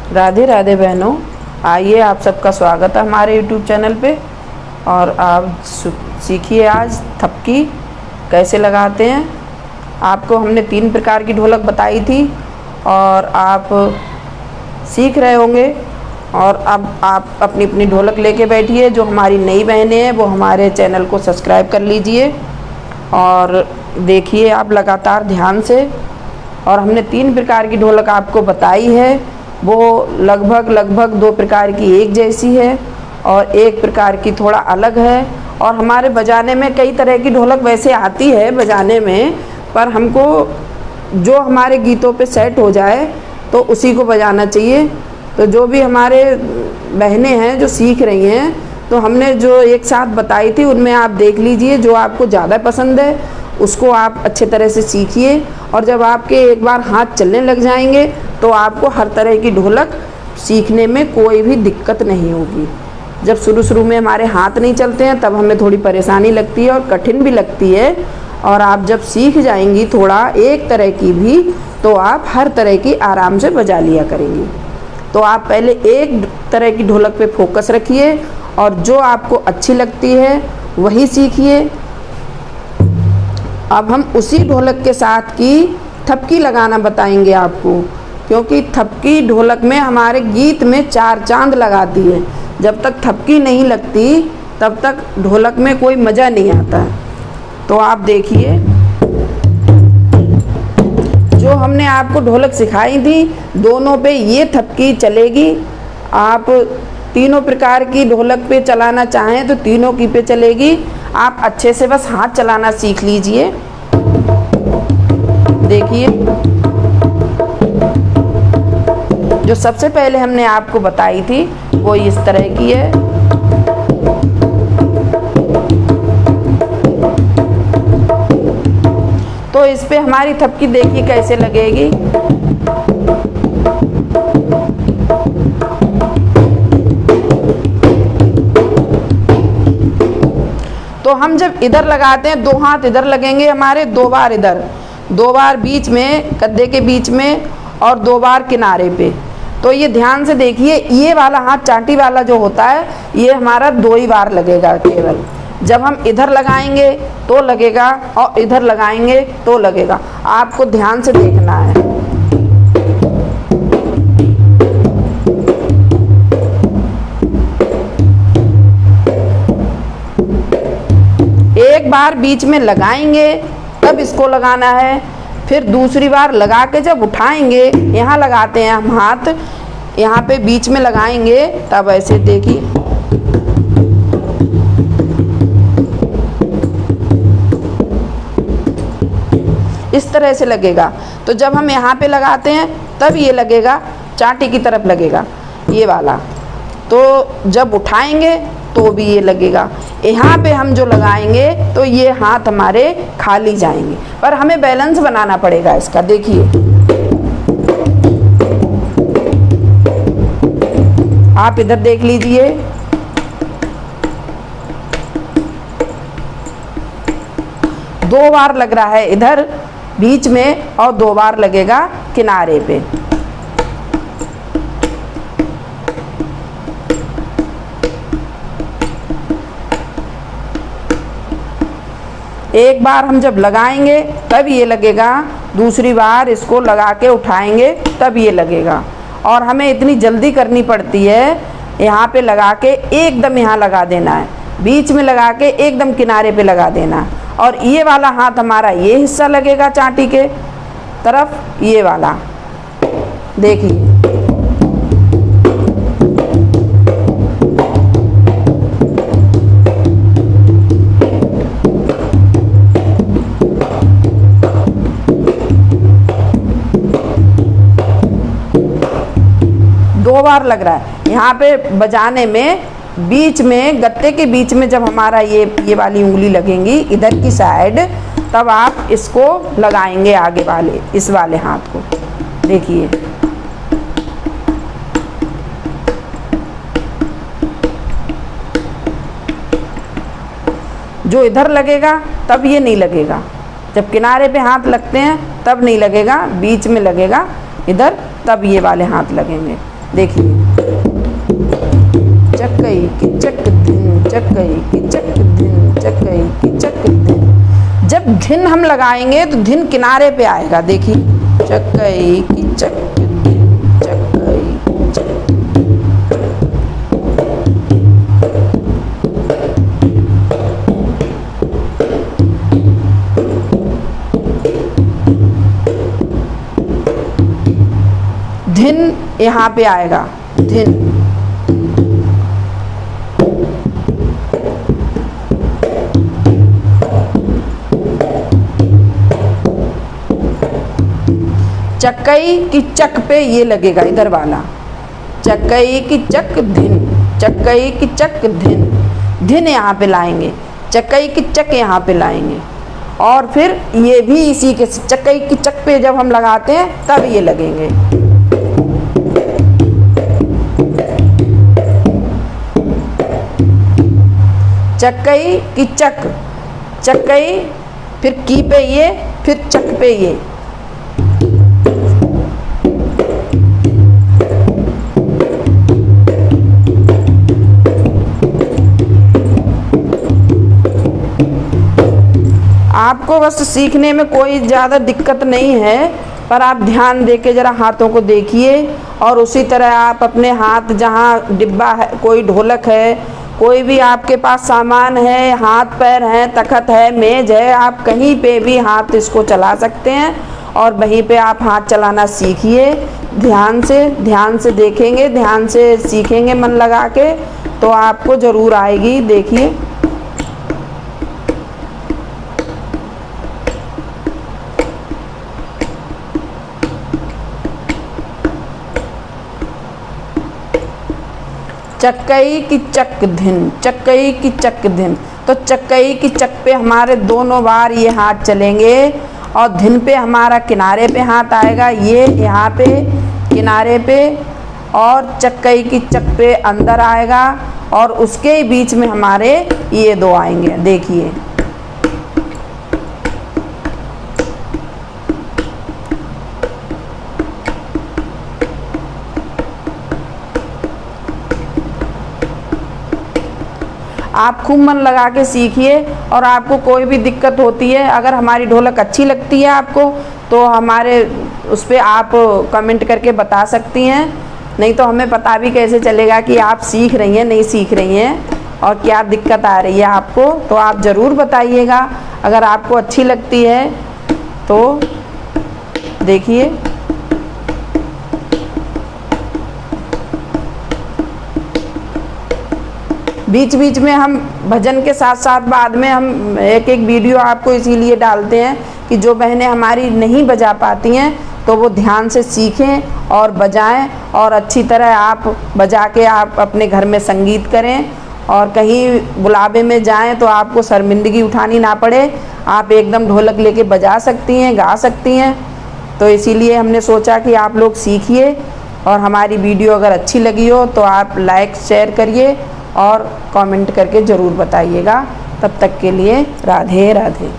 राधे राधे बहनों, आइए आप सबका स्वागत है हमारे YouTube चैनल पे। और आप सीखिए आज थपकी कैसे लगाते हैं। आपको हमने 3 प्रकार की ढोलक बताई थी और आप सीख रहे होंगे। और अब आप अपनी अपनी ढोलक लेके बैठिए। जो हमारी नई बहनें हैं वो हमारे चैनल को सब्सक्राइब कर लीजिए और देखिए आप लगातार ध्यान से। और हमने 3 प्रकार की ढोलक आपको बताई है, वो लगभग 2 प्रकार की एक जैसी है और 1 प्रकार की थोड़ा अलग है। और हमारे बजाने में कई तरह की ढोलक वैसे आती है बजाने में, पर हमको जो हमारे गीतों पे सेट हो जाए तो उसी को बजाना चाहिए। तो जो भी हमारे बहनें हैं जो सीख रही हैं, तो हमने जो एक साथ बताई थी उनमें आप देख लीजिए, जो आपको ज़्यादा पसंद है उसको आप अच्छे तरह से सीखिए। और जब आपके एक बार हाथ चलने लग जाएंगे तो आपको हर तरह की ढोलक सीखने में कोई भी दिक्कत नहीं होगी। जब शुरू में हमारे हाथ नहीं चलते हैं तब हमें थोड़ी परेशानी लगती है और कठिन भी लगती है। और आप जब सीख जाएंगी थोड़ा एक तरह की भी, तो आप हर तरह की आराम से बजा लिया करेंगी। तो आप पहले एक तरह की ढोलक पे फोकस रखिए और जो आपको अच्छी लगती है वही सीखिए। अब हम उसी ढोलक के साथ की थपकी लगाना बताएंगे आपको, क्योंकि थपकी ढोलक में हमारे गीत में 4 चांद लगाती है। जब तक थपकी नहीं लगती तब तक ढोलक में कोई मज़ा नहीं आता है। तो आप देखिए, जो हमने आपको ढोलक सिखाई थी दोनों पे ये थपकी चलेगी। आप तीनों प्रकार की ढोलक पे चलाना चाहें तो तीनों की पे चलेगी। आप अच्छे से बस हाथ चलाना सीख लीजिए। देखिए, जो सबसे पहले हमने आपको बताई थी वो इस तरह की है। तो इस पे हमारी थपकी देखिए कैसे लगेगी। तो हम जब इधर लगाते हैं 2 हाथ इधर लगेंगे हमारे, 2 बार इधर, 2 बार बीच में गद्दे के बीच में और 2 बार किनारे पे। तो ये ध्यान से देखिए, ये वाला हाथ चाटी वाला जो होता है ये हमारा 2 ही बार लगेगा केवल। जब हम इधर लगाएंगे तो लगेगा और इधर लगाएंगे तो लगेगा। आपको ध्यान से देखना है। एक बार बीच में लगाएंगे तब इसको लगाना है, फिर दूसरी बार लगा के जब उठाएंगे, यहाँ लगाते हैं हम हाथ, यहाँ पे बीच में लगाएंगे तब ऐसे देखिए, इस तरह से लगेगा। तो जब हम यहाँ पे लगाते हैं तब ये लगेगा चाटी की तरफ लगेगा ये वाला। तो जब उठाएंगे तो भी ये लगेगा। यहाँ पे हम जो लगाएंगे तो ये हाथ हमारे खाली जाएंगे, पर हमें बैलेंस बनाना पड़ेगा इसका। देखिए, आप इधर देख लीजिए, दो बार लग रहा है इधर बीच में और 2 बार लगेगा किनारे पे। एक बार हम जब लगाएंगे तब ये लगेगा, दूसरी बार इसको लगा के उठाएंगे तब ये लगेगा। और हमें इतनी जल्दी करनी पड़ती है, यहाँ पे लगा के एकदम यहाँ लगा देना है, बीच में लगा के एकदम किनारे पे लगा देना है। और ये वाला हाथ हमारा ये हिस्सा लगेगा चाटी के तरफ, ये वाला देखिए। दो बार लग रहा है यहाँ पे बजाने में। बीच में गत्ते के बीच में जब हमारा ये वाली उंगली लगेंगी इधर की साइड, तब आप इसको लगाएंगे आगे वाले इस वाले हाथ को। देखिए, जो इधर लगेगा तब ये नहीं लगेगा। जब किनारे पे हाथ लगते हैं तब नहीं लगेगा, बीच में लगेगा इधर, तब ये वाले हाथ लगेंगे। देखिए, चक्कई की चक धिन, चक्कई की चक धिन, चक्कई की चक धिन। जब धिन हम लगाएंगे तो धिन किनारे पे आएगा। देखिए, चक्कई की चक धिन, चक्कई की चक। धिन यहाँ पे आएगा, धिन। चक्कई की चक पे ये लगेगा, इधर वाला, चक्कई की चक धिन, चक्कई की चक धिन। धिन यहाँ पे लाएंगे, चक्कई की चक यहाँ पे लाएंगे, और फिर ये भी इसी के चक्कई की चक पे जब हम लगाते हैं तब ये लगेंगे। चक्कई की चक, चक्कई, फिर की पे ये, फिर चक पे ये। आपको बस सीखने में कोई ज़्यादा दिक्कत नहीं है, पर आप ध्यान दे के ज़रा हाथों को देखिए, और उसी तरह आप अपने हाथ, जहाँ डिब्बा है, कोई ढोलक है, कोई भी आपके पास सामान है, हाथ पैर हैं, तख्त है, मेज है, आप कहीं पे भी हाथ इसको चला सकते हैं, और वहीं पे आप हाथ चलाना सीखिए। ध्यान से देखेंगे, ध्यान से सीखेंगे मन लगा के, तो आपको ज़रूर आएगी। देखिए, चक्कई की चक धिन, चक्कई की चक धिन। तो चक्कई की चक पे हमारे दोनों बार ये हाथ चलेंगे, और धिन पे हमारा किनारे पे हाथ आएगा, ये यहाँ पे किनारे पे, और चक्कई की चक पे अंदर आएगा, और उसके बीच में हमारे ये दो आएंगे। देखिए, आप खूब मन लगा के सीखिए, और आपको कोई भी दिक्कत होती है, अगर हमारी ढोलक अच्छी लगती है आपको, तो हमारे उस पर आप कमेंट करके बता सकती हैं। नहीं तो हमें पता भी कैसे चलेगा कि आप सीख रही हैं, नहीं सीख रही हैं, और क्या दिक्कत आ रही है आपको। तो आप ज़रूर बताइएगा, अगर आपको अच्छी लगती है तो। देखिए, बीच बीच में हम भजन के साथ साथ बाद में हम एक एक वीडियो आपको इसीलिए डालते हैं कि जो बहनें हमारी नहीं बजा पाती हैं तो वो ध्यान से सीखें और बजाएं, और अच्छी तरह आप बजा के आप अपने घर में संगीत करें, और कहीं बुलावे में जाएं तो आपको शर्मिंदगी उठानी ना पड़े, आप एकदम ढोलक लेके बजा सकती हैं, गा सकती हैं। तो इसीलिए हमने सोचा कि आप लोग सीखिए, और हमारी वीडियो अगर अच्छी लगी हो तो आप लाइक शेयर करिए और कमेंट करके ज़रूर बताइएगा। तब तक के लिए राधे राधे।